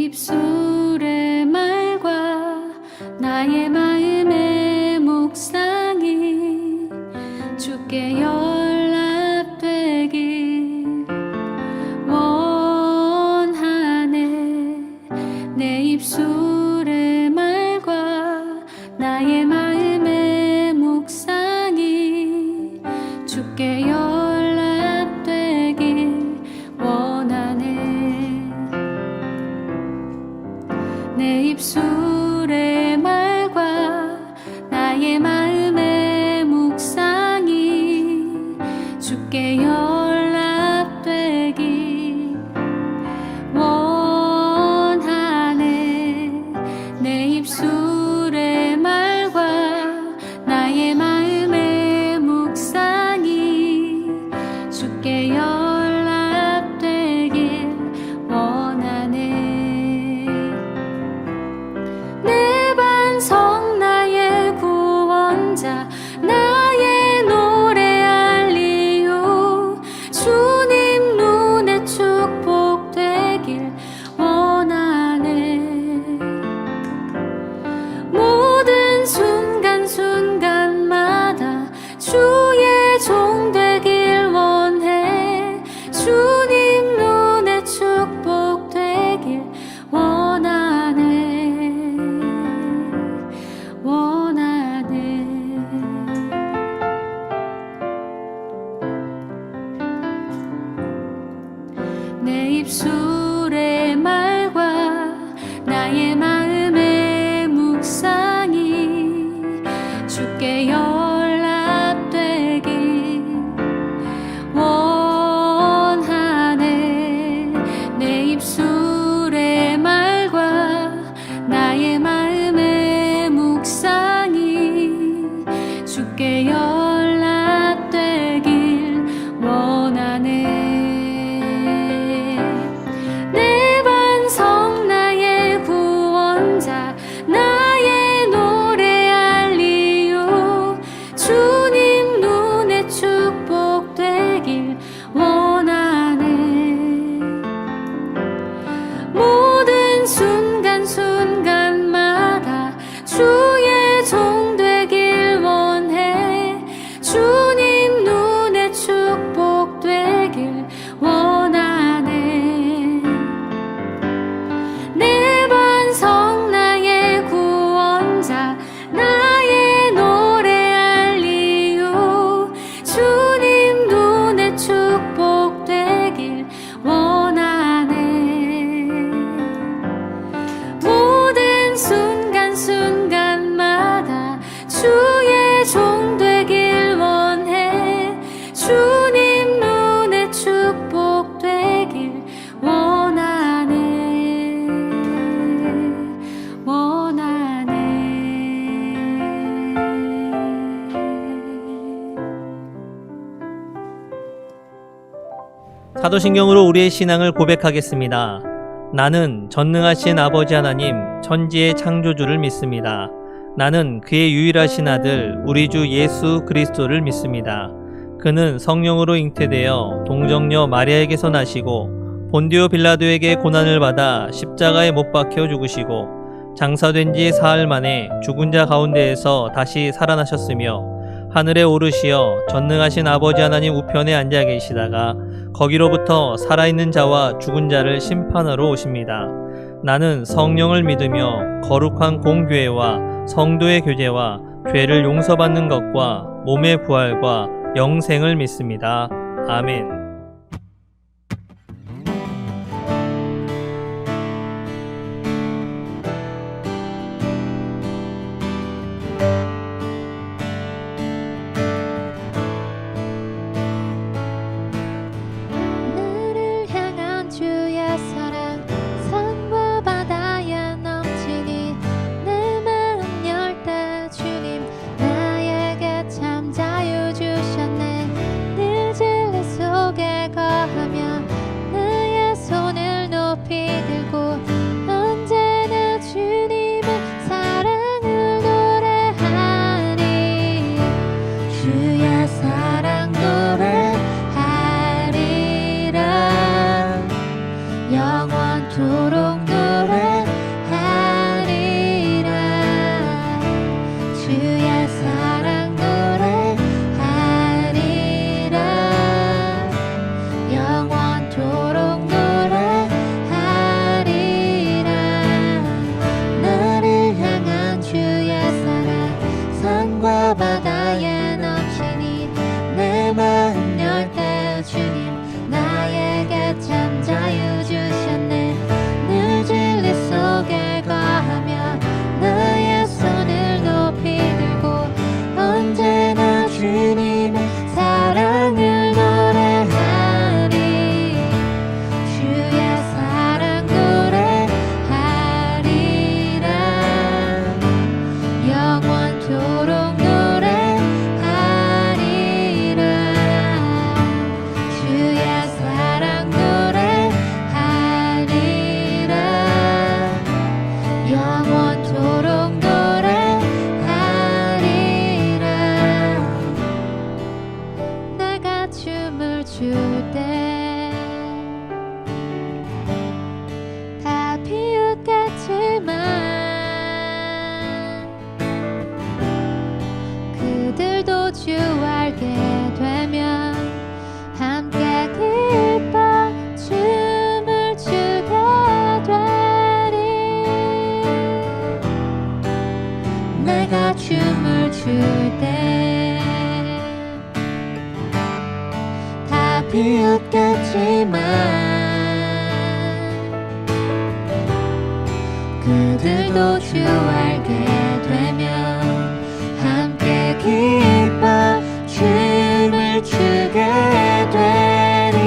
입술의 말과 나의 마음의 묵상이 주께 연락되길 원하네. 내 입술의 말과 나의 마음의 묵상이 주께 연락되길 원하네. 내 입술의 말과 나의 마음의 묵상이 주께 연락되길 원하네. 내 입술의 말과 나의 마음의 묵상이 주께 연락되길 원하네. 내 반석 나의 구원자 나의 노래할 이유 주님 눈에 축복되길 원하네. 모든 순간순간마다 주의 종 되길 원해. 주님 눈에 축복되길 원하네. 원하네. 내 입술의 말과 나의 마음의 묵상이 주께 연락되길 원하네. 내 입술의 말과 나의 마음의 묵상이 주께 연락되길 원하네. 내 반석 나의 구원자 나의 노래할 이유 주님 눈에 축복되길 원하네. 모든 순간순간마다 주의 종 되길 원해. 주님 눈에 축복되길 원하네. 내 반석 나의 구원자 나의 노래할 이유 주님 눈에 축복되길 원하네. 모든 순간순간마다 주의 종 되길 원해. 주님 눈에 축복되길 원하네. 원하네. 사도신경으로 우리의 신앙을 고백하겠습니다. 나는 전능하신 아버지 하나님 천지의 창조주를 믿습니다. 나는 그의 유일하신 아들 우리 주 예수 그리스도를 믿습니다. 그는 성령으로 잉태되어 동정녀 마리아에게서 나시고 본디오 빌라도에게 고난을 받아 십자가에 못 박혀 죽으시고 장사된 지 사흘 만에 죽은 자 가운데에서 다시 살아나셨으며 하늘에 오르시어 전능하신 아버지 하나님 우편에 앉아 계시다가 거기로부터 살아있는 자와 죽은 자를 심판하러 오십니다. 나는 성령을 믿으며 거룩한 공교회와 성도의 교제와 죄를 용서받는 것과 몸의 부활과 영생을 믿습니다. 아멘. 나를 향한 주의 사랑 산과 바다에 넘치니 내 마음 열 때 주님 나에게 참 자유 주셨네. 늘 진리 속 주의 사랑 노래하리라 영원토록 노래하리라 나를 향한 주의 사랑 산과 바다에 넘치니 내 마음 열 때 주님 나에게 참 자유 주셨네 늘 진리 속에 거하며 나의 손을 높이 들고 언제나 주님의 사랑을 노래하리 주의 사랑 노래하리라 영원토록 노래하리라 주의 사랑 노래하리라 영원토록 노래하리라 내가 춤을 출 때 다 비웃겠지만 그들도 주 알게 되면 함께 기뻐 춤을 추게 되리 내가 춤을 출 때 다 비웃겠지만 그들도 주 알게 되면 함께 기뻐 춤을 추게 되리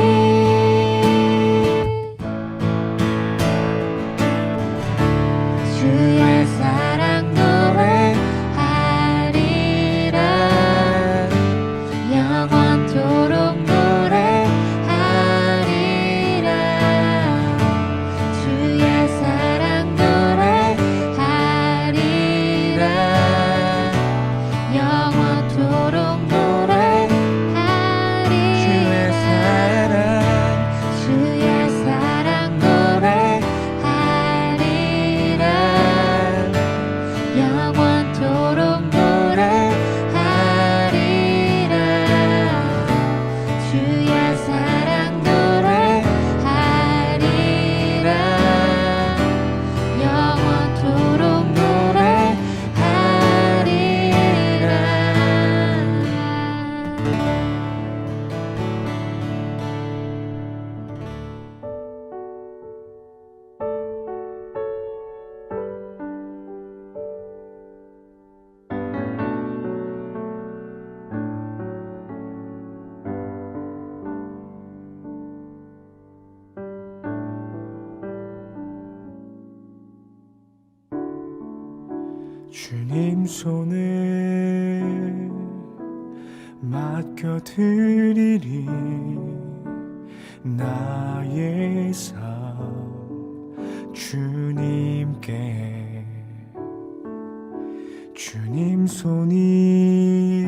주의 사랑 노래하리라 영원토록 노래하리라 주의 사랑 노래하리라 영원토록 노래하리라 주의 사랑 노래하리라 영원토록 노래하리라 주의 사랑 노래하리라 영원토록 주님 손에 맡겨드리리 나의 삶 주님께 주님 손이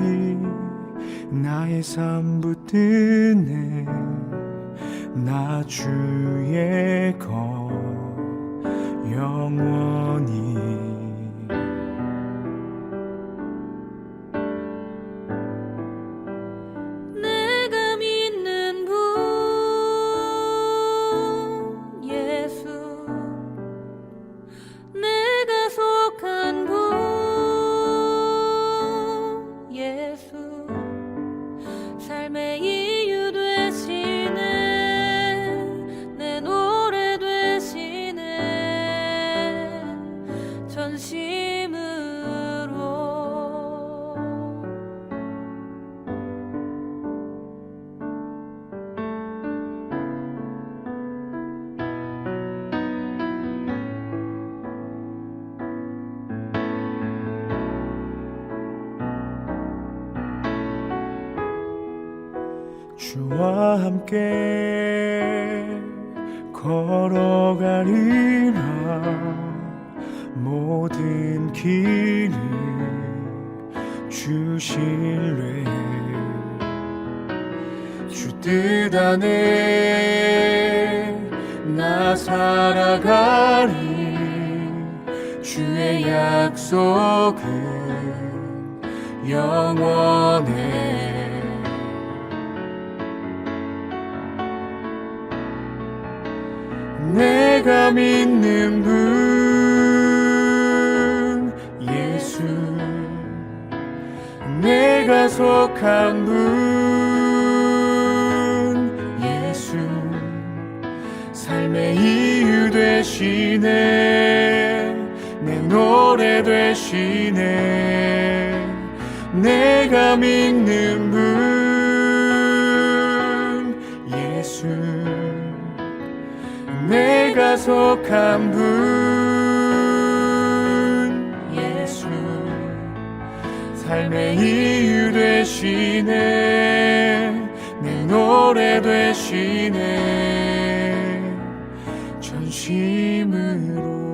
나의 삶 붙드네 나 주의 것 영원히 내가 믿는 분 예수 내가 속한 분 예수 삶의 이유 되시네 내 노래 되시네 전심으로 주와 함께 걸어가리라 모든 길을 주 신뢰 주 뜻 안에 나 살아가리 주의 약속을 영원해. 내가 믿는 분 예수, 내가 속한 분 예수, 삶의 이유 되시네, 내 노래 되시네. 내가 믿는 분 예수, 내가 속한 분 예수, 삶의 이유 되시네, 내 노래 되시네, 전심으로.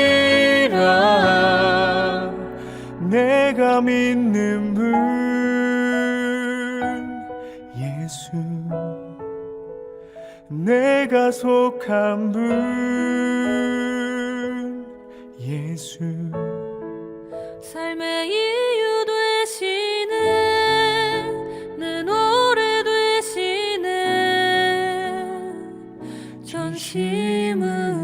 경배하리라. 내가 믿는 분 예수, 내가 속한 분 예수, 삶의 이유 되시네, 내 노래 되시네, 전심으로.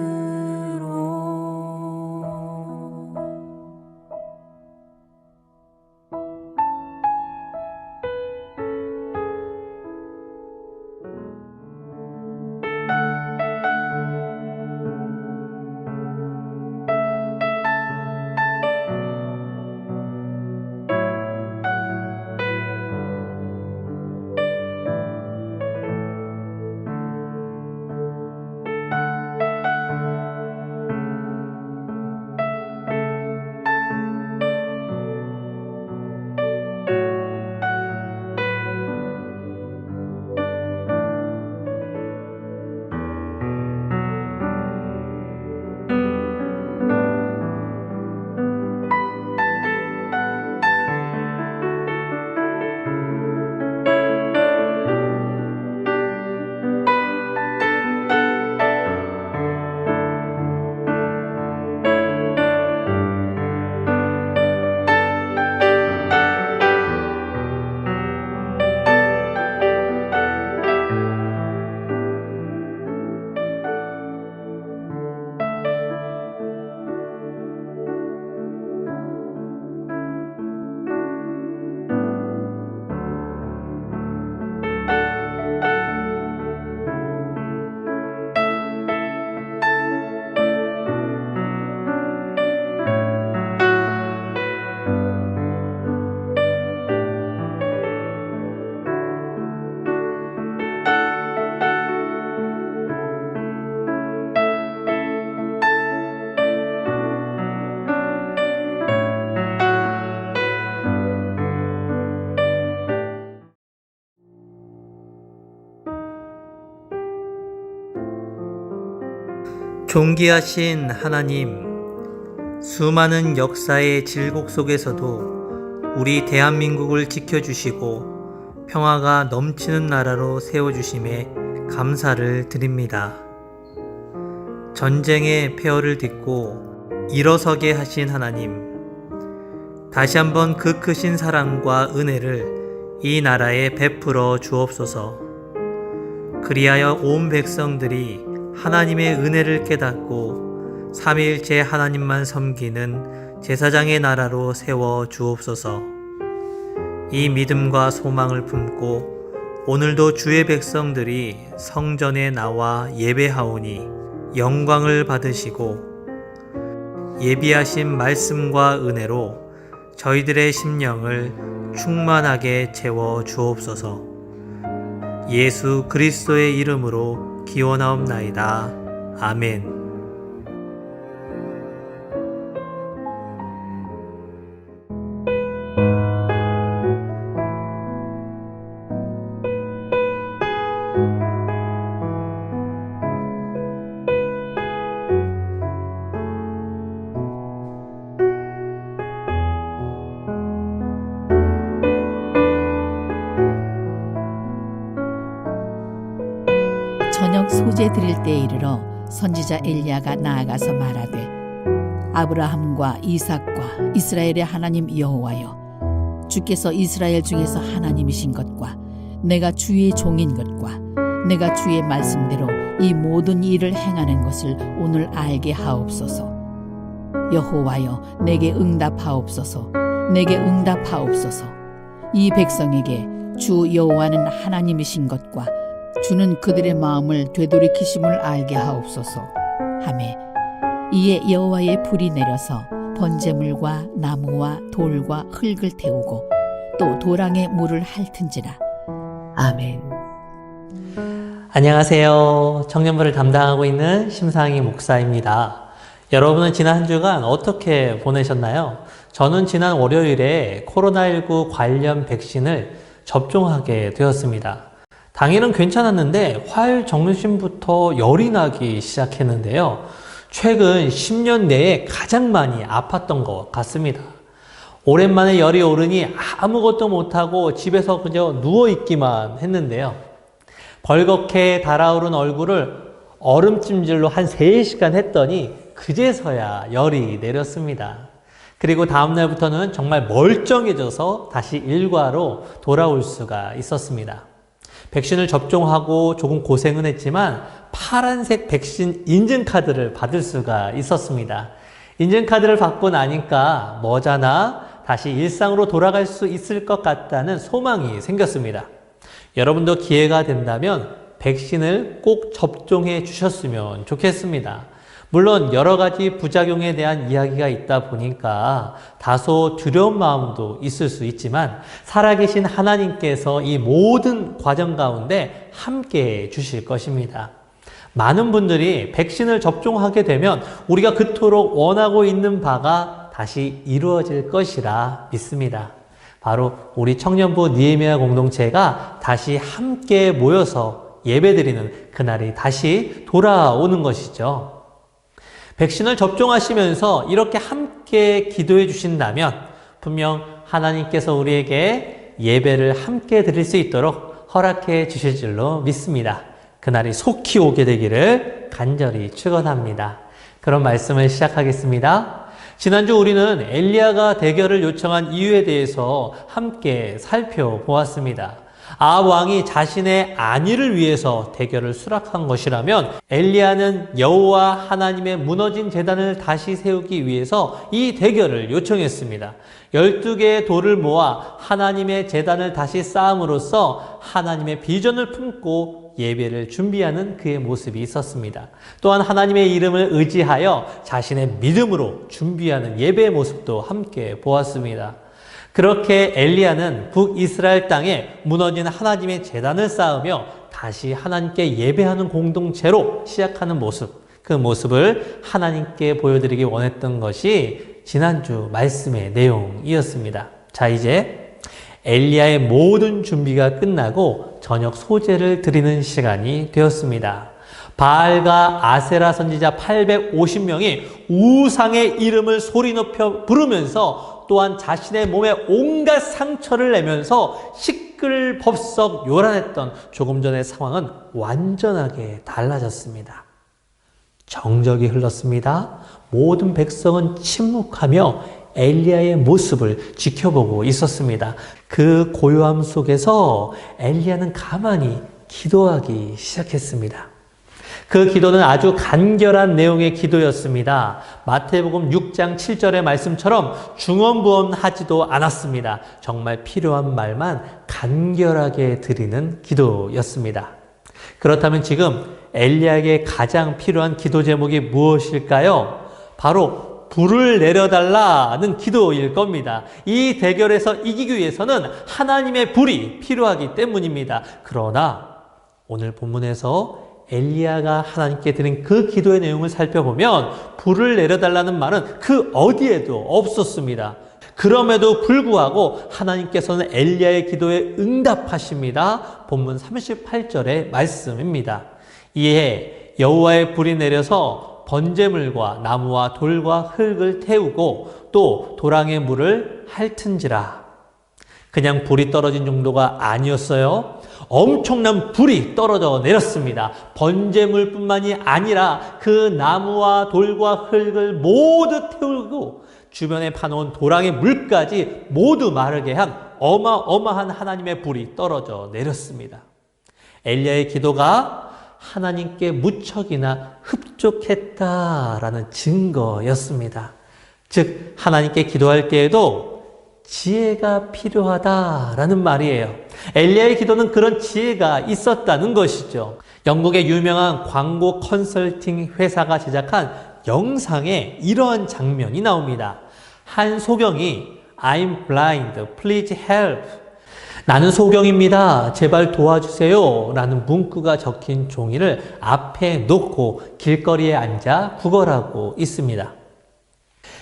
존귀하신 하나님, 수많은 역사의 질곡 속에서도 우리 대한민국을 지켜주시고 평화가 넘치는 나라로 세워주심에 감사를 드립니다. 전쟁의 폐허를 딛고 일어서게 하신 하나님, 다시 한번 그 크신 사랑과 은혜를 이 나라에 베풀어 주옵소서. 그리하여 온 백성들이 하나님의 은혜를 깨닫고 삼위일체 하나님만 섬기는 제사장의 나라로 세워 주옵소서. 이 믿음과 소망을 품고 오늘도 주의 백성들이 성전에 나와 예배하오니 영광을 받으시고 예비하신 말씀과 은혜로 저희들의 심령을 충만하게 채워 주옵소서. 예수 그리스도의 이름으로 기원하옵나이다. 아멘. 저녁 소재 드릴 때에 이르러 선지자 엘리야가 나아가서 말하되 아브라함과 이삭과 이스라엘의 하나님 여호와여, 주께서 이스라엘 중에서 하나님이신 것과 내가 주의 종인 것과 내가 주의 말씀대로 이 모든 일을 행하는 것을 오늘 알게 하옵소서. 여호와여, 내게 응답하옵소서. 내게 응답하옵소서. 이 백성에게 주 여호와는 하나님이신 것과 주는 그들의 마음을 되돌이키심을 알게 하옵소서 하매, 이에 여호와의 불이 내려서 번제물과 나무와 돌과 흙을 태우고 또 도랑에 물을 핥은지라. 아멘. 안녕하세요. 청년부를 담당하고 있는 심상희 목사입니다. 여러분은 지난 한 주간 어떻게 보내셨나요? 저는 지난 월요일에 코로나19 관련 백신을 접종하게 되었습니다. 당일은 괜찮았는데 화요일 정심부터 열이 나기 시작했는데요. 최근 10년 내에 가장 많이 아팠던 것 같습니다. 오랜만에 열이 오르니 아무것도 못하고 집에서 그저 누워있기만 했는데요. 벌겋게 달아오른 얼굴을 얼음찜질로 한 3시간 했더니 그제서야 열이 내렸습니다. 그리고 다음날부터는 정말 멀쩡해져서 다시 일과로 돌아올 수가 있었습니다. 백신을 접종하고 조금 고생은 했지만 파란색 백신 인증카드를 받을 수가 있었습니다. 인증카드를 받고 나니까 머자나 다시 일상으로 돌아갈 수 있을 것 같다는 소망이 생겼습니다. 여러분도 기회가 된다면 백신을 꼭 접종해 주셨으면 좋겠습니다. 물론 여러 가지 부작용에 대한 이야기가 있다 보니까 다소 두려운 마음도 있을 수 있지만 살아계신 하나님께서 이 모든 과정 가운데 함께해 주실 것입니다. 많은 분들이 백신을 접종하게 되면 우리가 그토록 원하고 있는 바가 다시 이루어질 것이라 믿습니다. 바로 우리 청년부 느헤미야 공동체가 다시 함께 모여서 예배드리는 그날이 다시 돌아오는 것이죠. 백신을 접종하시면서 이렇게 함께 기도해 주신다면 분명 하나님께서 우리에게 예배를 함께 드릴 수 있도록 허락해 주실 줄로 믿습니다. 그날이 속히 오게 되기를 간절히 축원합니다. 그런 말씀을 시작하겠습니다. 지난주 우리는 엘리야가 대결을 요청한 이유에 대해서 함께 살펴보았습니다. 아합 왕이 자신의 안위를 위해서 대결을 수락한 것이라면 엘리야는 여호와 하나님의 무너진 제단을 다시 세우기 위해서 이 대결을 요청했습니다. 12개의 돌을 모아 하나님의 제단을 다시 쌓음으로써 하나님의 비전을 품고 예배를 준비하는 그의 모습이 있었습니다. 또한 하나님의 이름을 의지하여 자신의 믿음으로 준비하는 예배의 모습도 함께 보았습니다. 그렇게 엘리야는 북이스라엘 땅에 무너진 하나님의 제단을 쌓으며 다시 하나님께 예배하는 공동체로 시작하는 모습, 그 모습을 하나님께 보여드리기 원했던 것이 지난주 말씀의 내용이었습니다. 자, 이제 엘리야의 모든 준비가 끝나고 저녁 소제를 드리는 시간이 되었습니다. 바알과 아세라 선지자 850명이 우상의 이름을 소리 높여 부르면서 또한 자신의 몸에 온갖 상처를 내면서 시끌벅석 요란했던 조금 전의 상황은 완전하게 달라졌습니다. 정적이 흘렀습니다. 모든 백성은 침묵하며 엘리야의 모습을 지켜보고 있었습니다. 그 고요함 속에서 엘리야는 가만히 기도하기 시작했습니다. 그 기도는 아주 간결한 내용의 기도였습니다. 마태복음 6장 7절의 말씀처럼 중언부언하지도 않았습니다. 정말 필요한 말만 간결하게 드리는 기도였습니다. 그렇다면 지금 엘리야에게 가장 필요한 기도 제목이 무엇일까요? 바로 불을 내려달라는 기도일 겁니다. 이 대결에서 이기기 위해서는 하나님의 불이 필요하기 때문입니다. 그러나 오늘 본문에서 엘리야가 하나님께 드린 그 기도의 내용을 살펴보면 불을 내려달라는 말은 그 어디에도 없었습니다. 그럼에도 불구하고 하나님께서는 엘리야의 기도에 응답하십니다. 본문 38절의 말씀입니다. 이에 여호와의 불이 내려서 번제물과 나무와 돌과 흙을 태우고 또 도랑의 물을 핥은지라. 그냥 불이 떨어진 정도가 아니었어요. 엄청난 불이 떨어져 내렸습니다. 번제물뿐만이 아니라 그 나무와 돌과 흙을 모두 태우고 주변에 파놓은 도랑의 물까지 모두 마르게 한 어마어마한 하나님의 불이 떨어져 내렸습니다. 엘리야의 기도가 하나님께 무척이나 흡족했다라는 증거였습니다. 즉 하나님께 기도할 때에도 지혜가 필요하다라는 말이에요. 엘리야의 기도는 그런 지혜가 있었다는 것이죠. 영국의 유명한 광고 컨설팅 회사가 제작한 영상에 이러한 장면이 나옵니다. 한 소경이 I'm blind, please help. 나는 소경입니다. 제발 도와주세요. 라는 문구가 적힌 종이를 앞에 놓고 길거리에 앉아 구걸하고 있습니다.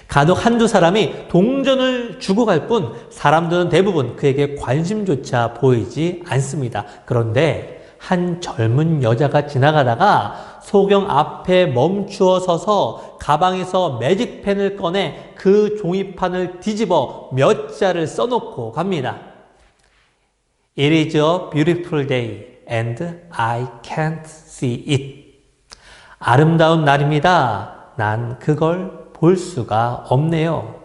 간혹 한두 사람이 동전을 주고 갈 뿐 사람들은 대부분 그에게 관심조차 보이지 않습니다. 그런데 한 젊은 여자가 지나가다가 소경 앞에 멈추어 서서 가방에서 매직펜을 꺼내 그 종이판을 뒤집어 몇 자를 써놓고 갑니다. It is a beautiful day and I can't see it. 아름다운 날입니다. 난 그걸 볼 수가 없네요.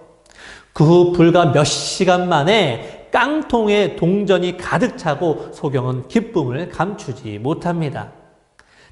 그 후 불과 몇 시간 만에 깡통에 동전이 가득 차고 소경은 기쁨을 감추지 못합니다.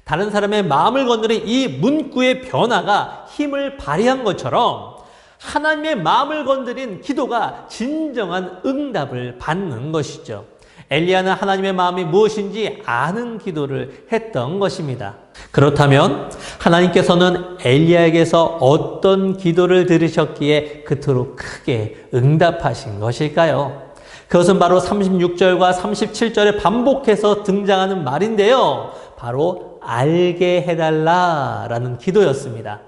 다른 사람의 마음을 건드린 이 문구의 변화가 힘을 발휘한 것처럼 하나님의 마음을 건드린 기도가 진정한 응답을 받는 것이죠. 엘리야는 하나님의 마음이 무엇인지 아는 기도를 했던 것입니다. 그렇다면 하나님께서는 엘리야에게서 어떤 기도를 들으셨기에 그토록 크게 응답하신 것일까요? 그것은 바로 36절과 37절에 반복해서 등장하는 말인데요. 바로 알게 해달라라는 기도였습니다.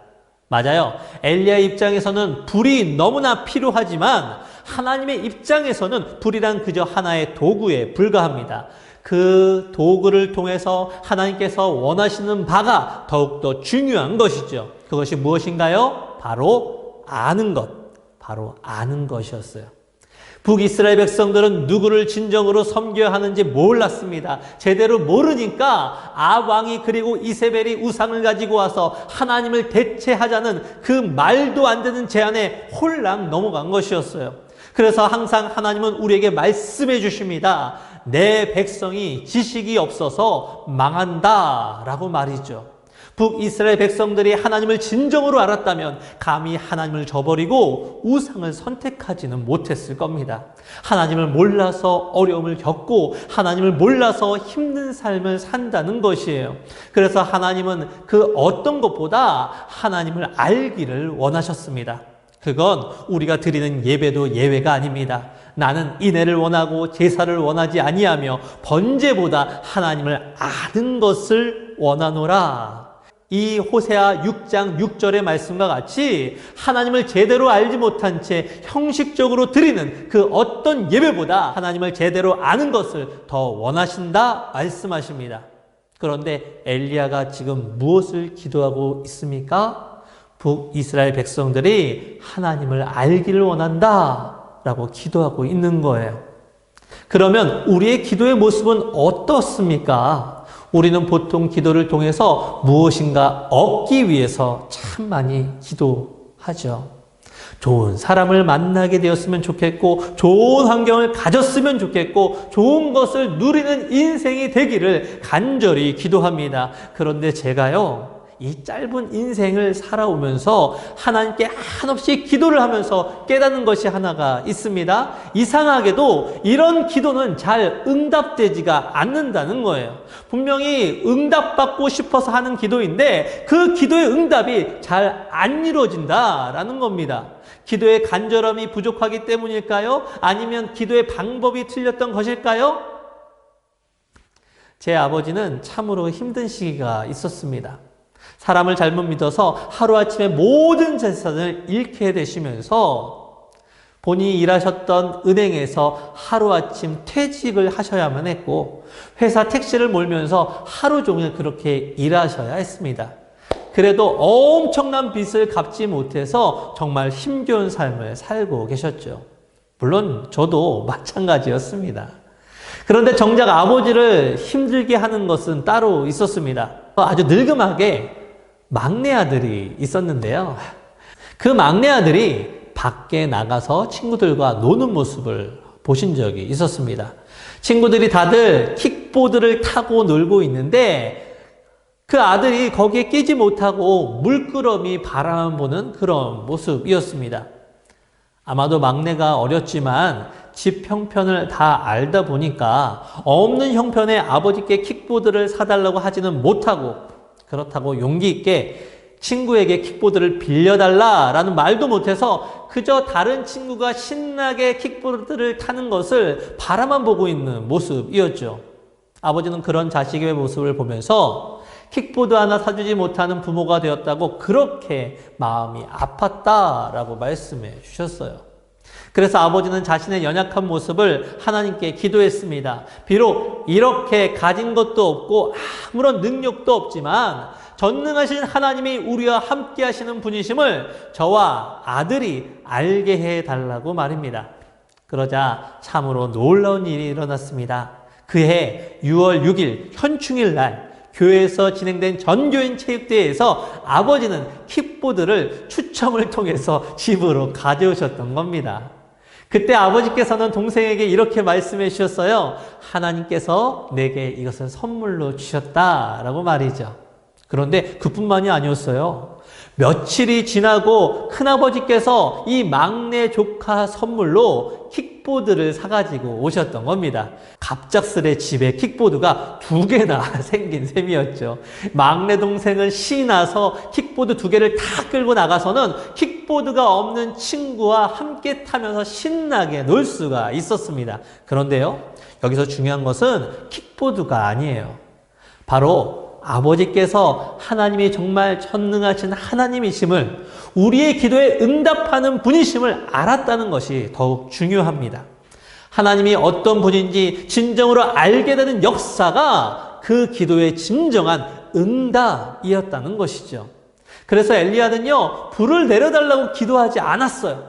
맞아요. 엘리야의 입장에서는 불이 너무나 필요하지만 하나님의 입장에서는 불이란 그저 하나의 도구에 불과합니다. 그 도구를 통해서 하나님께서 원하시는 바가 더욱더 중요한 것이죠. 그것이 무엇인가요? 바로 아는 것. 바로 아는 것이었어요. 북이스라엘 백성들은 누구를 진정으로 섬겨야 하는지 몰랐습니다. 제대로 모르니까 아왕이 그리고 이세벨이 우상을 가지고 와서 하나님을 대체하자는 그 말도 안 되는 제안에 홀랑 넘어간 것이었어요. 그래서 항상 하나님은 우리에게 말씀해 주십니다. 내 백성이 지식이 없어서 망한다 라고 말이죠. 북이스라엘 백성들이 하나님을 진정으로 알았다면 감히 하나님을 저버리고 우상을 선택하지는 못했을 겁니다. 하나님을 몰라서 어려움을 겪고 하나님을 몰라서 힘든 삶을 산다는 것이에요. 그래서 하나님은 그 어떤 것보다 하나님을 알기를 원하셨습니다. 그건 우리가 드리는 예배도 예외가 아닙니다. 나는 인애를 원하고 제사를 원하지 아니하며 번제보다 하나님을 아는 것을 원하노라. 이 호세아 6장 6절의 말씀과 같이 하나님을 제대로 알지 못한 채 형식적으로 드리는 그 어떤 예배보다 하나님을 제대로 아는 것을 더 원하신다 말씀하십니다. 그런데 엘리야가 지금 무엇을 기도하고 있습니까? 북이스라엘 백성들이 하나님을 알기를 원한다 라고 기도하고 있는 거예요. 그러면 우리의 기도의 모습은 어떻습니까? 우리는 보통 기도를 통해서 무엇인가 얻기 위해서 참 많이 기도하죠. 좋은 사람을 만나게 되었으면 좋겠고, 좋은 환경을 가졌으면 좋겠고, 좋은 것을 누리는 인생이 되기를 간절히 기도합니다. 그런데 제가요, 이 짧은 인생을 살아오면서 하나님께 한없이 기도를 하면서 깨닫는 것이 하나가 있습니다. 이상하게도 이런 기도는 잘 응답되지가 않는다는 거예요. 분명히 응답받고 싶어서 하는 기도인데 그 기도의 응답이 잘 안 이루어진다라는 겁니다. 기도의 간절함이 부족하기 때문일까요? 아니면 기도의 방법이 틀렸던 것일까요? 제 아버지는 참으로 힘든 시기가 있었습니다. 사람을 잘못 믿어서 하루아침에 모든 재산을 잃게 되시면서 본인이 일하셨던 은행에서 하루아침 퇴직을 하셔야만 했고, 회사 택시를 몰면서 하루 종일 그렇게 일하셔야 했습니다. 그래도 엄청난 빚을 갚지 못해서 정말 힘겨운 삶을 살고 계셨죠. 물론 저도 마찬가지였습니다. 그런데 정작 아버지를 힘들게 하는 것은 따로 있었습니다. 아주 늙음하게 막내 아들이 있었는데요. 그 막내 아들이 밖에 나가서 친구들과 노는 모습을 보신 적이 있었습니다. 친구들이 다들 킥보드를 타고 놀고 있는데 그 아들이 거기에 끼지 못하고 물끄러미 바라만 보는 그런 모습이었습니다. 아마도 막내가 어렸지만 집 형편을 다 알다 보니까 없는 형편에 아버지께 킥보드를 사달라고 하지는 못하고, 그렇다고 용기 있게 친구에게 킥보드를 빌려달라라는 말도 못해서 그저 다른 친구가 신나게 킥보드를 타는 것을 바라만 보고 있는 모습이었죠. 아버지는 그런 자식의 모습을 보면서 킥보드 하나 사주지 못하는 부모가 되었다고 그렇게 마음이 아팠다라고 말씀해 주셨어요. 그래서 아버지는 자신의 연약한 모습을 하나님께 기도했습니다. 비록 이렇게 가진 것도 없고 아무런 능력도 없지만 전능하신 하나님이 우리와 함께 하시는 분이심을 저와 아들이 알게 해달라고 말입니다. 그러자 참으로 놀라운 일이 일어났습니다. 그해 6월 6일 현충일 날 교회에서 진행된 전교인 체육대회에서 아버지는 킥보드를 추첨을 통해서 집으로 가져오셨던 겁니다. 그때 아버지께서는 동생에게 이렇게 말씀해 주셨어요. 하나님께서 내게 이것을 선물로 주셨다라고 말이죠. 그런데 그뿐만이 아니었어요. 며칠이 지나고 큰아버지께서 이 막내 조카 선물로 킥보드를 사가지고 오셨던 겁니다. 갑작스레 집에 킥보드가 2개나 생긴 셈이었죠. 막내 동생은 신나서 킥보드 2개를 다 끌고 나가서는 킥보드가 없는 친구와 함께 타면서 신나게 놀 수가 있었습니다. 그런데요, 여기서 중요한 것은 킥보드가 아니에요. 바로 아버지께서 하나님이 정말 전능하신 하나님이심을, 우리의 기도에 응답하는 분이심을 알았다는 것이 더욱 중요합니다. 하나님이 어떤 분인지 진정으로 알게 되는 역사가 그 기도의 진정한 응답이었다는 것이죠. 그래서 엘리야는요, 불을 내려달라고 기도하지 않았어요.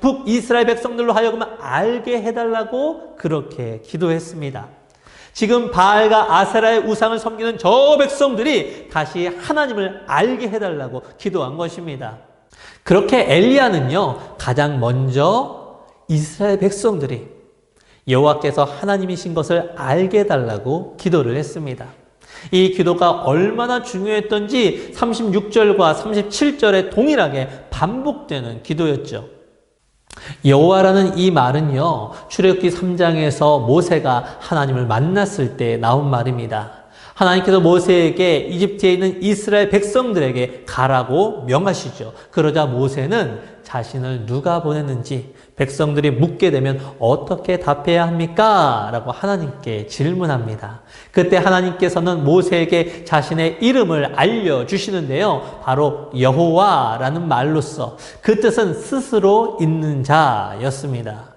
북이스라엘 백성들로 하여금 알게 해달라고 그렇게 기도했습니다. 지금 바알과 아세라의 우상을 섬기는 저 백성들이 다시 하나님을 알게 해달라고 기도한 것입니다. 그렇게 엘리야는요, 가장 먼저 이스라엘 백성들이 여호와께서 하나님이신 것을 알게 해달라고 기도를 했습니다. 이 기도가 얼마나 중요했던지 36절과 37절에 동일하게 반복되는 기도였죠. 여호와라는 이 말은요, 출애굽기 3장에서 모세가 하나님을 만났을 때 나온 말입니다. 하나님께서 모세에게 이집트에 있는 이스라엘 백성들에게 가라고 명하시죠. 그러자 모세는 자신을 누가 보냈는지 백성들이 묻게 되면 어떻게 답해야 합니까? 라고 하나님께 질문합니다. 그때 하나님께서는 모세에게 자신의 이름을 알려주시는데요, 바로 여호와라는 말로써 그 뜻은 스스로 있는 자였습니다.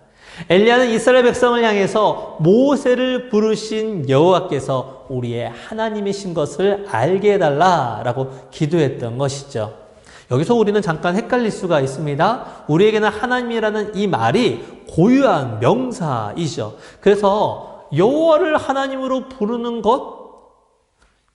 엘리야는 이스라엘 백성을 향해서 모세를 부르신 여호와께서 우리의 하나님이신 것을 알게 해달라라고 기도했던 것이죠. 여기서 우리는 잠깐 헷갈릴 수가 있습니다. 우리에게는 하나님이라는 이 말이 고유한 명사이죠. 그래서 여호와를 하나님으로 부르는 것?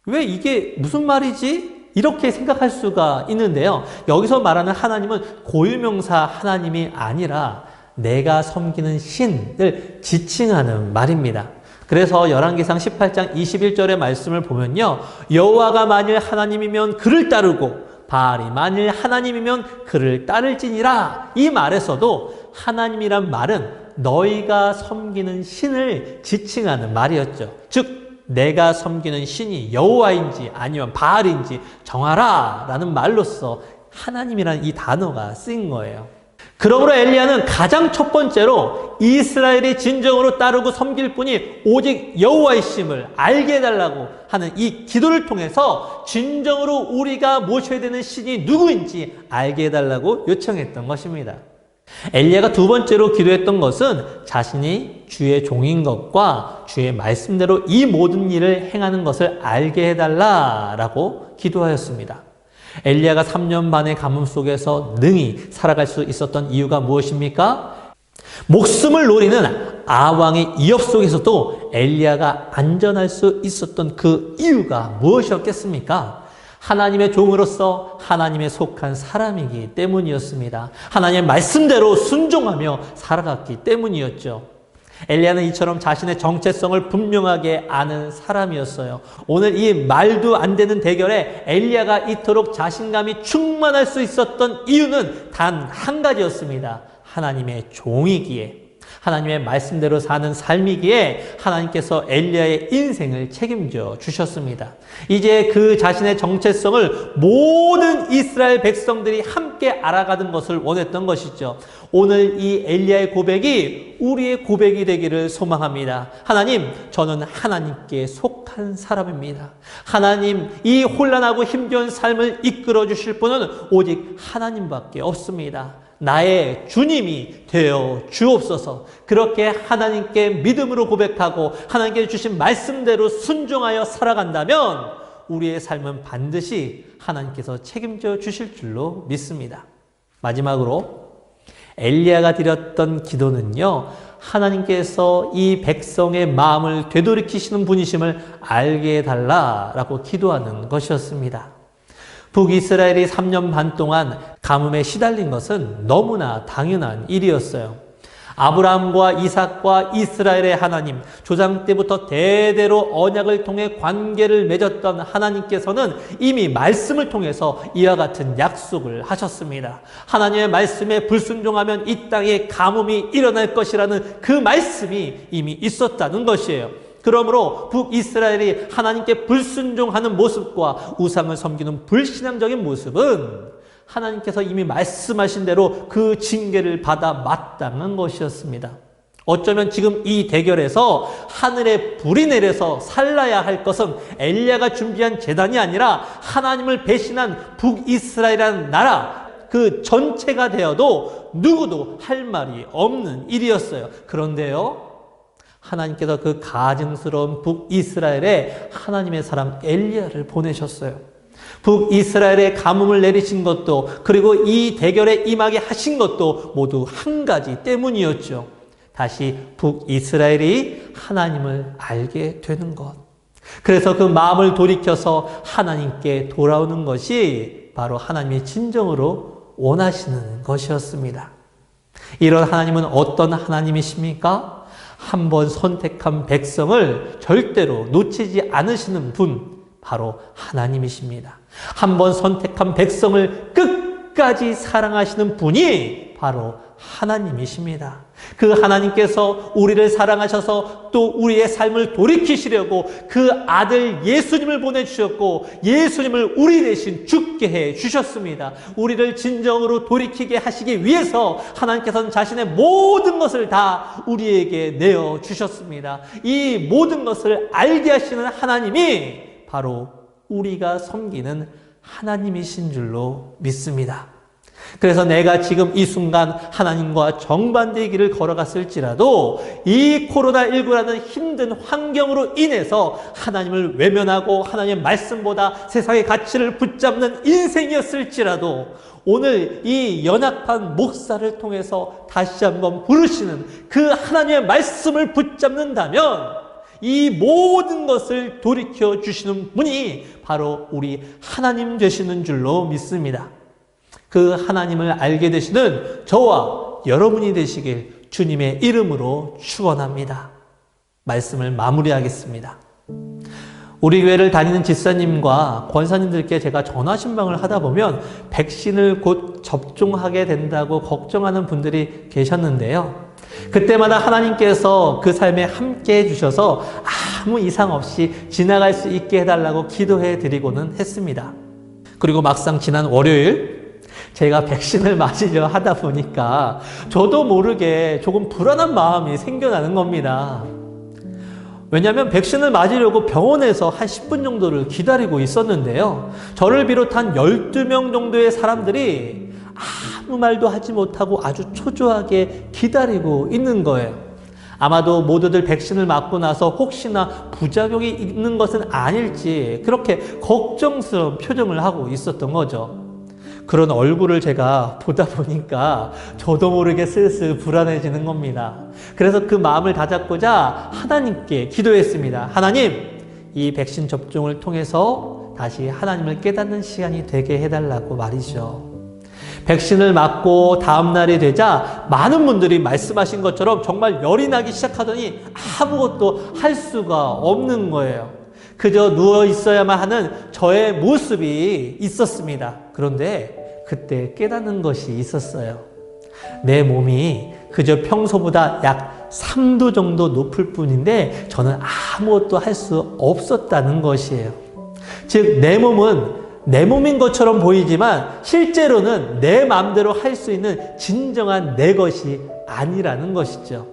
왜 이게 무슨 말이지? 이렇게 생각할 수가 있는데요. 여기서 말하는 하나님은 고유명사 하나님이 아니라 내가 섬기는 신을 지칭하는 말입니다. 그래서 열왕기상 18장 21절의 말씀을 보면요. 여호와가 만일 하나님이면 그를 따르고 바알이 만일 하나님이면 그를 따를지니라. 이 말에서도 하나님이란 말은 너희가 섬기는 신을 지칭하는 말이었죠. 즉 내가 섬기는 신이 여호와인지 아니면 바알인지 정하라 라는 말로서 하나님이라는 이 단어가 쓰인 거예요. 그러므로 엘리야는 가장 첫 번째로 이스라엘이 진정으로 따르고 섬길 분이 오직 여호와이심을 알게 해달라고 하는 이 기도를 통해서 진정으로 우리가 모셔야 되는 신이 누구인지 알게 해달라고 요청했던 것입니다. 엘리야가 두 번째로 기도했던 것은 자신이 주의 종인 것과 주의 말씀대로 이 모든 일을 행하는 것을 알게 해달라라고 기도하였습니다. 엘리야가 3년 반의 가뭄 속에서 능히 살아갈 수 있었던 이유가 무엇입니까? 목숨을 노리는 아왕의 위협 속에서도 엘리야가 안전할 수 있었던 그 이유가 무엇이었겠습니까? 하나님의 종으로서 하나님에 속한 사람이기 때문이었습니다. 하나님의 말씀대로 순종하며 살아갔기 때문이었죠. 엘리야는 이처럼 자신의 정체성을 분명하게 아는 사람이었어요. 오늘 이 말도 안 되는 대결에 엘리야가 이토록 자신감이 충만할 수 있었던 이유는 단 한 가지였습니다. 하나님의 종이기에, 하나님의 말씀대로 사는 삶이기에 하나님께서 엘리야의 인생을 책임져 주셨습니다. 이제 그 자신의 정체성을 모든 이스라엘 백성들이 함께 알아가는 것을 원했던 것이죠. 오늘 이 엘리야의 고백이 우리의 고백이 되기를 소망합니다. 하나님, 저는 하나님께 속한 사람입니다. 하나님, 이 혼란하고 힘겨운 삶을 이끌어 주실 분은 오직 하나님밖에 없습니다. 나의 주님이 되어 주옵소서. 그렇게 하나님께 믿음으로 고백하고 하나님께 주신 말씀대로 순종하여 살아간다면 우리의 삶은 반드시 하나님께서 책임져 주실 줄로 믿습니다. 마지막으로 엘리야가 드렸던 기도는요, 하나님께서 이 백성의 마음을 되돌이키시는 분이심을 알게 해달라라고 기도하는 것이었습니다. 북이스라엘이 3년 반 동안 가뭄에 시달린 것은 너무나 당연한 일이었어요. 아브라함과 이삭과 이스라엘의 하나님, 조상 때부터 대대로 언약을 통해 관계를 맺었던 하나님께서는 이미 말씀을 통해서 이와 같은 약속을 하셨습니다. 하나님의 말씀에 불순종하면 이 땅에 가뭄이 일어날 것이라는 그 말씀이 이미 있었다는 것이에요. 그러므로 북이스라엘이 하나님께 불순종하는 모습과 우상을 섬기는 불신앙적인 모습은 하나님께서 이미 말씀하신 대로 그 징계를 받아 마땅한 것이었습니다. 어쩌면 지금 이 대결에서 하늘에 불이 내려서 살라야 할 것은 엘리야가 준비한 제단이 아니라 하나님을 배신한 북이스라엘이라는 나라 그 전체가 되어도 누구도 할 말이 없는 일이었어요. 그런데요, 하나님께서 그 가증스러운 북이스라엘에 하나님의 사람 엘리야를 보내셨어요. 북이스라엘에 가뭄을 내리신 것도, 그리고 이 대결에 임하게 하신 것도 모두 한 가지 때문이었죠. 다시 북이스라엘이 하나님을 알게 되는 것. 그래서 그 마음을 돌이켜서 하나님께 돌아오는 것이 바로 하나님의 진정으로 원하시는 것이었습니다. 이런 하나님은 어떤 하나님이십니까? 한번 선택한 백성을 절대로 놓치지 않으시는 분, 바로 하나님이십니다. 한번 선택한 백성을 끝까지 사랑하시는 분이 바로 하나님이십니다. 그 하나님께서 우리를 사랑하셔서 또 우리의 삶을 돌이키시려고 그 아들 예수님을 보내주셨고 예수님을 우리 대신 죽게 해주셨습니다. 우리를 진정으로 돌이키게 하시기 위해서 하나님께서는 자신의 모든 것을 다 우리에게 내어주셨습니다. 이 모든 것을 알게 하시는 하나님이 바로 우리가 섬기는 하나님이신 줄로 믿습니다. 그래서 내가 지금 이 순간 하나님과 정반대의 길을 걸어갔을지라도 이 코로나19라는 힘든 환경으로 인해서 하나님을 외면하고 하나님의 말씀보다 세상의 가치를 붙잡는 인생이었을지라도 오늘 이 연약한 목사를 통해서 다시 한번 부르시는 그 하나님의 말씀을 붙잡는다면 이 모든 것을 돌이켜 주시는 분이 바로 우리 하나님 되시는 줄로 믿습니다. 그 하나님을 알게 되시는 저와 여러분이 되시길 주님의 이름으로 축원합니다. 말씀을 마무리하겠습니다. 우리 교회를 다니는 집사님과 권사님들께 제가 전화 신방을 하다 보면 백신을 곧 접종하게 된다고 걱정하는 분들이 계셨는데요. 그때마다 하나님께서 그 삶에 함께 해주셔서 아무 이상 없이 지나갈 수 있게 해달라고 기도해 드리고는 했습니다. 그리고 막상 지난 월요일 제가 백신을 맞으려 하다 보니까 저도 모르게 조금 불안한 마음이 생겨나는 겁니다. 왜냐하면 백신을 맞으려고 병원에서 한 10분 정도를 기다리고 있었는데요. 저를 비롯한 12명 정도의 사람들이 아무 말도 하지 못하고 아주 초조하게 기다리고 있는 거예요. 아마도 모두들 백신을 맞고 나서 혹시나 부작용이 있는 것은 아닐지 그렇게 걱정스러운 표정을 하고 있었던 거죠. 그런 얼굴을 제가 보다 보니까 저도 모르게 슬슬 불안해지는 겁니다. 그래서 그 마음을 다잡고자 하나님께 기도했습니다. 하나님, 이 백신 접종을 통해서 다시 하나님을 깨닫는 시간이 되게 해달라고 말이죠. 백신을 맞고 다음 날이 되자 많은 분들이 말씀하신 것처럼 정말 열이 나기 시작하더니 아무것도 할 수가 없는 거예요. 그저 누워 있어야만 하는 저의 모습이 있었습니다. 그런데 그때 깨닫는 것이 있었어요. 내 몸이 그저 평소보다 약 3도 정도 높을 뿐인데 저는 아무것도 할 수 없었다는 것이에요. 즉, 내 몸은 내 몸인 것처럼 보이지만 실제로는 내 마음대로 할 수 있는 진정한 내 것이 아니라는 것이죠.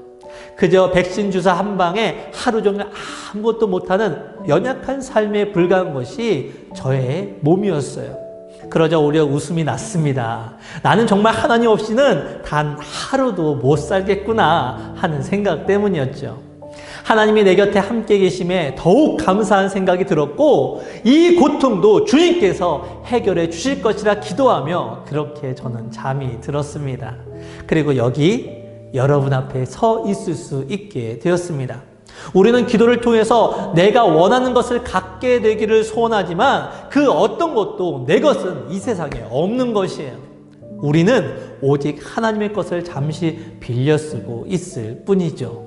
그저 백신 주사 한 방에 하루 종일 아무것도 못하는 연약한 삶에 불과한 것이 저의 몸이었어요. 그러자 오히려 웃음이 났습니다. 나는 정말 하나님 없이는 단 하루도 못 살겠구나 하는 생각 때문이었죠. 하나님이 내 곁에 함께 계심에 더욱 감사한 생각이 들었고 이 고통도 주님께서 해결해 주실 것이라 기도하며 그렇게 저는 잠이 들었습니다. 그리고 여기 여러분 앞에 서 있을 수 있게 되었습니다. 우리는 기도를 통해서 내가 원하는 것을 갖게 되기를 소원하지만 그 어떤 것도 내 것은 이 세상에 없는 것이에요. 우리는 오직 하나님의 것을 잠시 빌려 쓰고 있을 뿐이죠.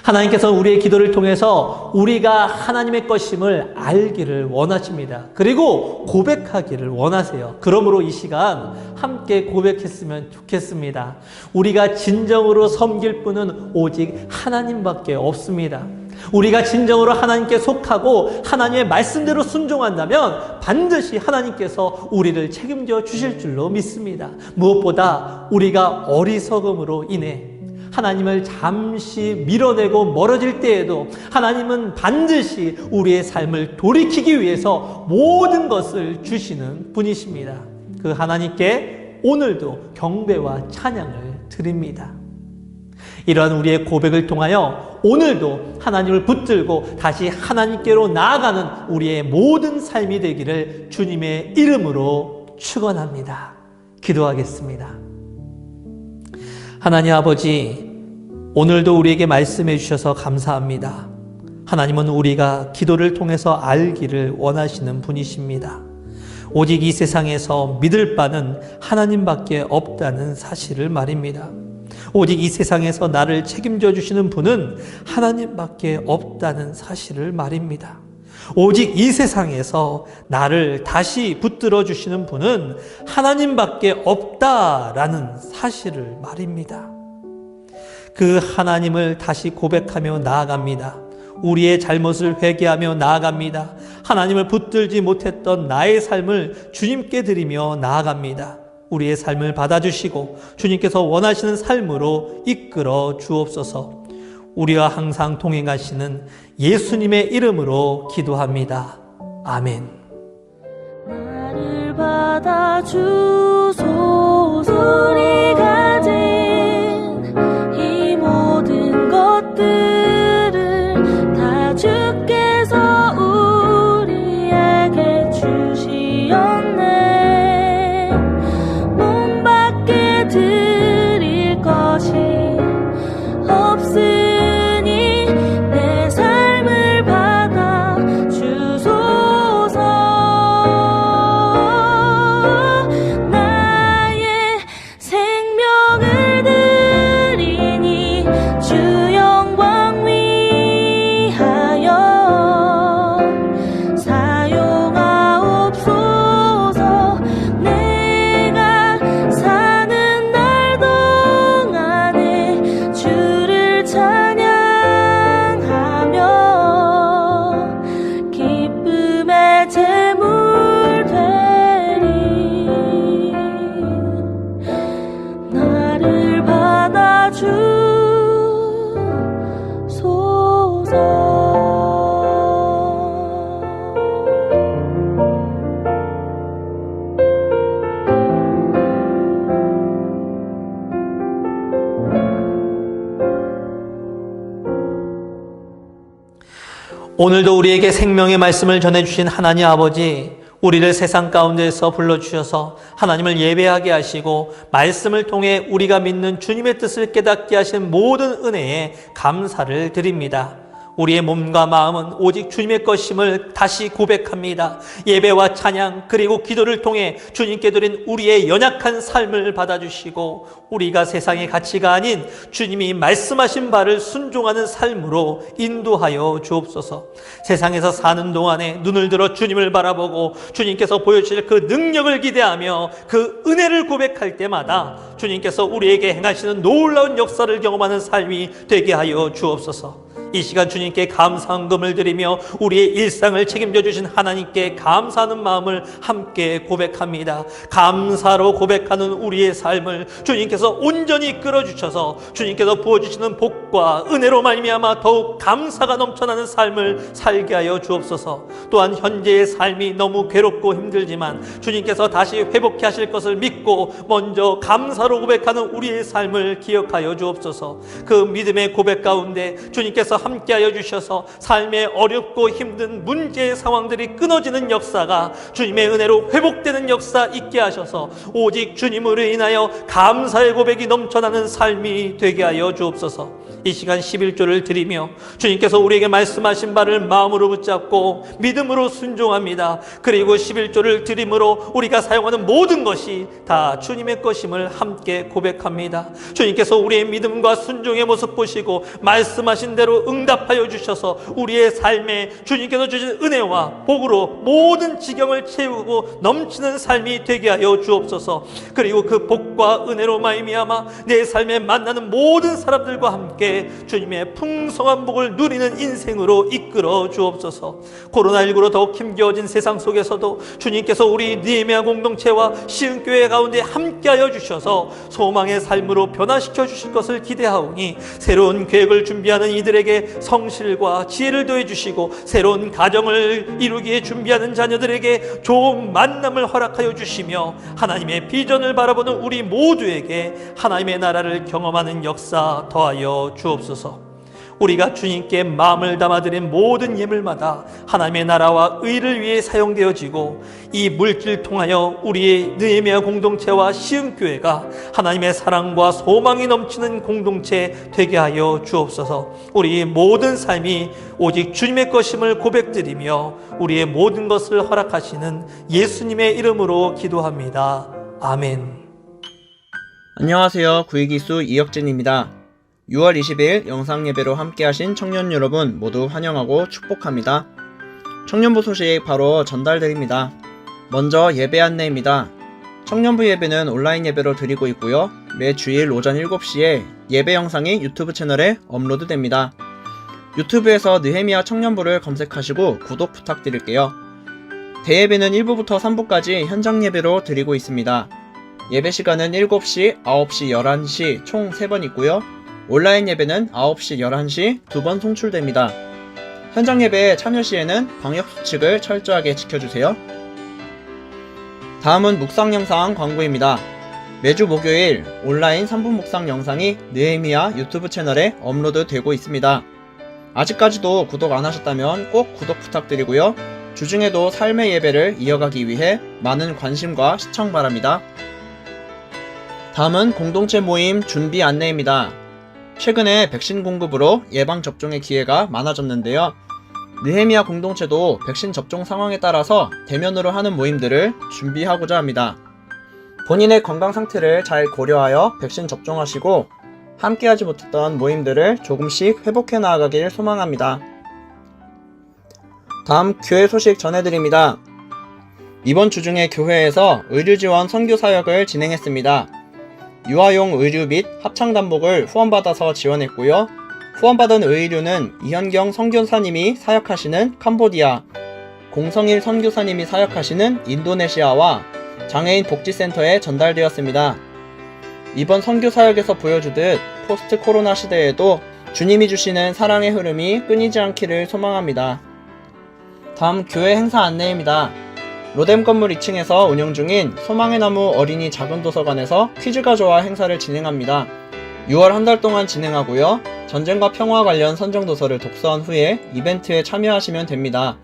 하나님께서는 우리의 기도를 통해서 우리가 하나님의 것임을 알기를 원하십니다. 그리고 고백하기를 원하세요. 그러므로 이 시간 함께 고백했으면 좋겠습니다. 우리가 진정으로 섬길 분은 오직 하나님밖에 없습니다. 우리가 진정으로 하나님께 속하고 하나님의 말씀대로 순종한다면 반드시 하나님께서 우리를 책임져 주실 줄로 믿습니다. 무엇보다 우리가 어리석음으로 인해 하나님을 잠시 밀어내고 멀어질 때에도 하나님은 반드시 우리의 삶을 돌이키기 위해서 모든 것을 주시는 분이십니다. 그 하나님께 오늘도 경배와 찬양을 드립니다. 이러한 우리의 고백을 통하여 오늘도 하나님을 붙들고 다시 하나님께로 나아가는 우리의 모든 삶이 되기를 주님의 이름으로 축원합니다. 기도하겠습니다. 하나님 아버지, 오늘도 우리에게 말씀해 주셔서 감사합니다. 하나님은 우리가 기도를 통해서 알기를 원하시는 분이십니다. 오직 이 세상에서 믿을 바는 하나님밖에 없다는 사실을 말입니다. 오직 이 세상에서 나를 책임져 주시는 분은 하나님밖에 없다는 사실을 말입니다. 오직 이 세상에서 나를 다시 붙들어 주시는 분은 하나님밖에 없다라는 사실을 말입니다. 그 하나님을 다시 고백하며 나아갑니다. 우리의 잘못을 회개하며 나아갑니다. 하나님을 붙들지 못했던 나의 삶을 주님께 드리며 나아갑니다. 우리의 삶을 받아주시고 주님께서 원하시는 삶으로 이끌어 주옵소서. 우리와 항상 동행하시는 예수님의 이름으로 기도합니다. 아멘. 나를 받아주소서. 우리 가진 이 모든 것들을 다 주께서 우리에게 주시었네. 몸 밖에 드릴 것이 없으니 내 삶 오늘도 우리에게 생명의 말씀을 전해주신 하나님 아버지, 우리를 세상 가운데에서 불러주셔서 하나님을 예배하게 하시고 말씀을 통해 우리가 믿는 주님의 뜻을 깨닫게 하신 모든 은혜에 감사를 드립니다. 우리의 몸과 마음은 오직 주님의 것임을 다시 고백합니다. 예배와 찬양 그리고 기도를 통해 주님께 드린 우리의 연약한 삶을 받아주시고 우리가 세상의 가치가 아닌 주님이 말씀하신 바를 순종하는 삶으로 인도하여 주옵소서. 세상에서 사는 동안에 눈을 들어 주님을 바라보고 주님께서 보여주실 그 능력을 기대하며 그 은혜를 고백할 때마다 주님께서 우리에게 행하시는 놀라운 역사를 경험하는 삶이 되게 하여 주옵소서. 이 시간 주님께 감사한금을 드리며 우리의 일상을 책임져 주신 하나님께 감사하는 마음을 함께 고백합니다. 감사로 고백하는 우리의 삶을 주님께서 온전히 끌어주셔서 주님께서 부어주시는 복과 은혜로 말미암아 더욱 감사가 넘쳐나는 삶을 살게 하여 주옵소서. 또한 현재의 삶이 너무 괴롭고 힘들지만 주님께서 다시 회복해 하실 것을 믿고 먼저 감사로 고백하는 우리의 삶을 기억하여 주옵소서. 그 믿음의 고백 가운데 주님께서 함께하여 주셔서 삶의 어렵고 힘든 문제의 상황들이 끊어지는 역사가 주님의 은혜로 회복되는 역사 있게 하셔서 오직 주님으로 인하여 감사의 고백이 넘쳐나는 삶이 되게 하여 주옵소서. 이 시간 11조를 드리며 주님께서 우리에게 말씀하신 바를 마음으로 붙잡고 믿음으로 순종합니다. 그리고 11조를 드림으로 우리가 사용하는 모든 것이 다 주님의 것임을 함께 고백합니다. 주님께서 우리의 믿음과 순종의 모습 보시고 말씀하신 대로 응답하여 주셔서 우리의 삶에 주님께서 주신 은혜와 복으로 모든 지경을 채우고 넘치는 삶이 되게 하여 주옵소서. 그리고 그 복과 은혜로 말미암아 내 삶에 만나는 모든 사람들과 함께 주님의 풍성한 복을 누리는 인생으로 이끌어 주옵소서. 코로나19로 더욱 힘겨워진 세상 속에서도 주님께서 우리 느헤미야 공동체와 시흥교회 가운데 함께하여 주셔서 소망의 삶으로 변화시켜 주실 것을 기대하오니 새로운 계획을 준비하는 이들에게 성실과 지혜를 더해 주시고 새로운 가정을 이루기에 준비하는 자녀들에게 좋은 만남을 허락하여 주시며 하나님의 비전을 바라보는 우리 모두에게 하나님의 나라를 경험하는 역사 더하여 주옵소서. 우리가 주님께 마음을 담아드린 모든 예물마다 하나님의 나라와 의를 위해 사용되어지고 이 물질 통하여 우리의 느헤미야 공동체와 시흥교회가 하나님의 사랑과 소망이 넘치는 공동체 되게 하여 주옵소서. 우리의 모든 삶이 오직 주님의 것임을 고백드리며 우리의 모든 것을 허락하시는 예수님의 이름으로 기도합니다. 아멘. 안녕하세요. 구이기수 이혁진입니다. 6월 20일 영상예배로 함께하신 청년 여러분 모두 환영하고 축복합니다. 청년부 소식 바로 전달드립니다. 먼저 예배 안내입니다. 청년부 예배는 온라인 예배로 드리고 있고요. 매 주일 오전 7시에 예배 영상이 유튜브 채널에 업로드됩니다. 유튜브에서 느헤미야 청년부를 검색하시고 구독 부탁드릴게요. 대예배는 1부부터 3부까지 현장 예배로 드리고 있습니다. 예배 시간은 7시, 9시, 11시 총 3번 있고요. 온라인 예배는 9시, 11시 2번 송출됩니다. 현장 예배 참여 시에는 방역수칙을 철저하게 지켜주세요. 다음은 묵상 영상 광고입니다. 매주 목요일 온라인 3분 묵상 영상이 느헤미야 유튜브 채널에 업로드 되고 있습니다. 아직까지도 구독 안 하셨다면 꼭 구독 부탁드리고요. 주중에도 삶의 예배를 이어가기 위해 많은 관심과 시청 바랍니다. 다음은 공동체 모임 준비 안내입니다. 최근에 백신 공급으로 예방접종의 기회가 많아졌는데요. 느헤미야 공동체도 백신 접종 상황에 따라서 대면으로 하는 모임들을 준비하고자 합니다. 본인의 건강 상태를 잘 고려하여 백신 접종하시고 함께하지 못했던 모임들을 조금씩 회복해 나아가길 소망합니다. 다음 교회 소식 전해드립니다. 이번 주 중에 교회에서 의류지원 선교사역을 진행했습니다. 유아용 의류 및 합창단복을 후원받아서 지원했고요. 후원받은 의류는 이현경 선교사님이 사역하시는 캄보디아, 공성일 선교사님이 사역하시는 인도네시아와 장애인 복지센터에 전달되었습니다. 이번 선교사역에서 보여주듯 포스트 코로나 시대에도 주님이 주시는 사랑의 흐름이 끊이지 않기를 소망합니다. 다음 교회 행사 안내입니다. 로뎀 건물 2층에서 운영 중인 소망의 나무 어린이 작은 도서관에서 퀴즈가 좋아 행사를 진행합니다. 6월 한 달 동안 진행하고요. 전쟁과 평화 관련 선정도서를 독서한 후에 이벤트에 참여하시면 됩니다.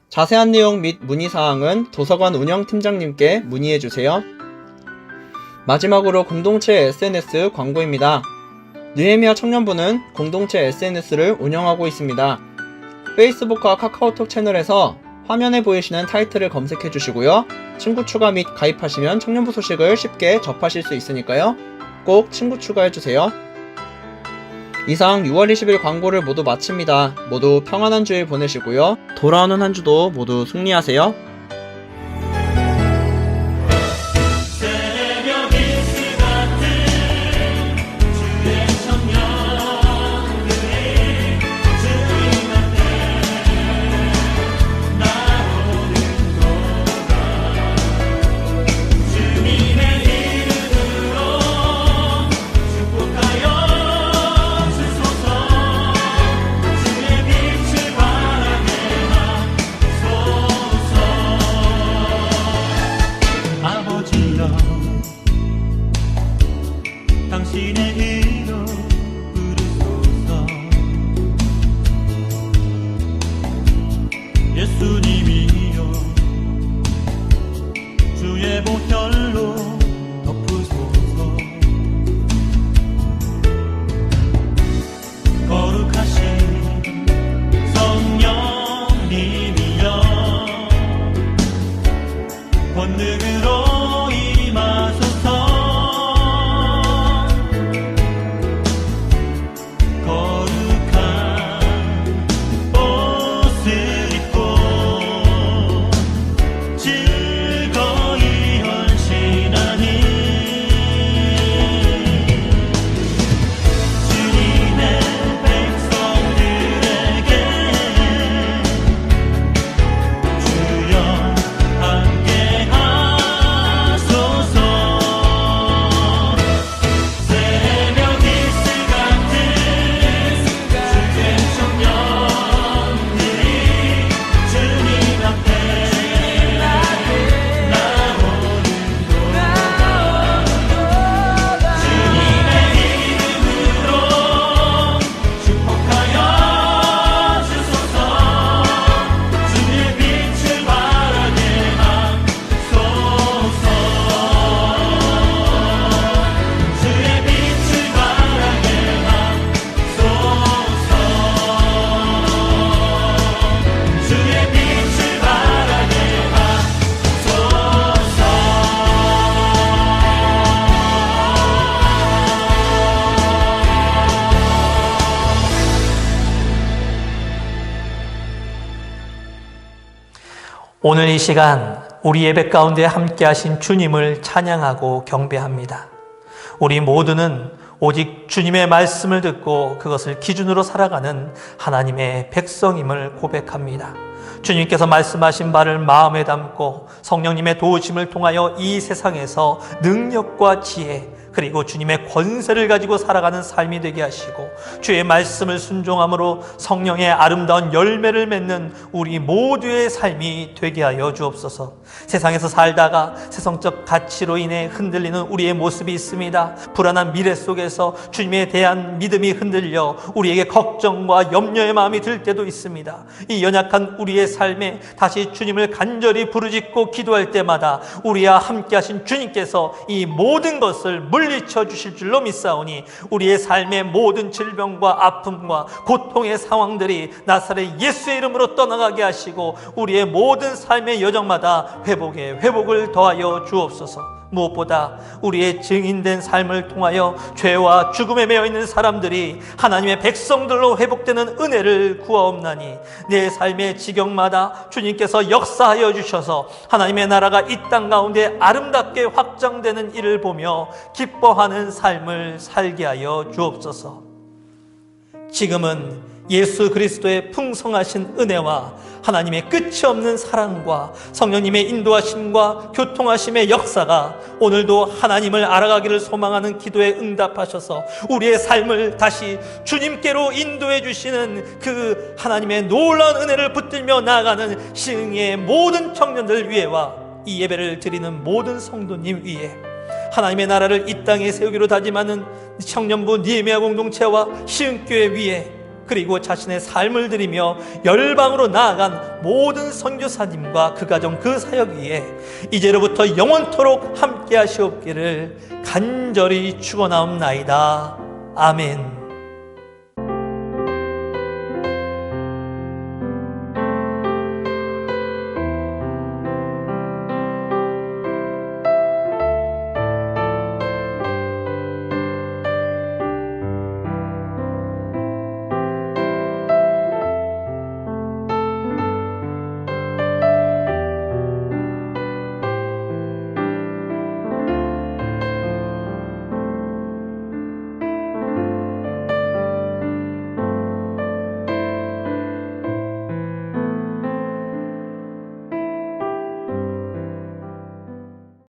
자세한 내용 및 문의사항은 도서관 운영팀장님께 문의해주세요. 마지막으로 공동체 SNS 광고입니다. 느헤미야 청년부는 공동체 SNS를 운영하고 있습니다. 페이스북과 카카오톡 채널에서 화면에 보이시는 타이틀을 검색해 주시고요. 친구 추가 및 가입하시면 청년부 소식을 쉽게 접하실 수 있으니까요. 꼭 친구 추가해 주세요. 이상 6월 20일 광고를 모두 마칩니다. 모두 평안한 주일 보내시고요. 돌아오는 한 주도 모두 승리하세요. 당신의 이름 부르소서. 예수님이여 주의 보혈로 덮으소서. 거룩하신 성령님이여 권능으로 임하소서. 오늘 이 시간 우리 예배 가운데 함께 하신 주님을 찬양하고 경배합니다. 우리 모두는 오직 주님의 말씀을 듣고 그것을 기준으로 살아가는 하나님의 백성임을 고백합니다. 주님께서 말씀하신 바를 마음에 담고 성령님의 도우심을 통하여 이 세상에서 능력과 지혜 그리고 주님의 권세를 가지고 살아가는 삶이 되게 하시고 주의 말씀을 순종함으로 성령의 아름다운 열매를 맺는 우리 모두의 삶이 되게 하여 주옵소서. 세상에서 살다가 세상적 가치로 인해 흔들리는 우리의 모습이 있습니다. 불안한 미래 속에서 주님에 대한 믿음이 흔들려 우리에게 걱정과 염려의 마음이 들 때도 있습니다. 이 연약한 우리의 삶에 다시 주님을 간절히 부르짖고 기도할 때마다 우리와 함께 하신 주님께서 이 모든 것을 물리쳐 주실 줄로 믿사오니 우리의 삶의 모든 질병과 아픔과 고통의 상황들이 나사렛 예수의 이름으로 떠나가게 하시고 우리의 모든 삶의 여정마다 회복에 회복을 더하여 주옵소서. 무엇보다 우리의 증인된 삶을 통하여 죄와 죽음에 매여있는 사람들이 하나님의 백성들로 회복되는 은혜를 구하옵나니 내 삶의 지경마다 주님께서 역사하여 주셔서 하나님의 나라가 이 땅 가운데 아름답게 확장되는 일을 보며 기뻐하는 삶을 살게 하여 주옵소서. 지금은 예수 그리스도의 풍성하신 은혜와 하나님의 끝이 없는 사랑과 성령님의 인도하심과 교통하심의 역사가 오늘도 하나님을 알아가기를 소망하는 기도에 응답하셔서 우리의 삶을 다시 주님께로 인도해 주시는 그 하나님의 놀라운 은혜를 붙들며 나아가는 시흥의 모든 청년들 위에와 이 예배를 드리는 모든 성도님 위에 하나님의 나라를 이 땅에 세우기로 다짐하는 청년부 니에미아 공동체와 시흥교회 위에, 그리고 자신의 삶을 드리며 열방으로 나아간 모든 선교사님과 그 가정 그 사역 위에 이제로부터 영원토록 함께 하시옵기를 간절히 축원하옵나이다. 아멘.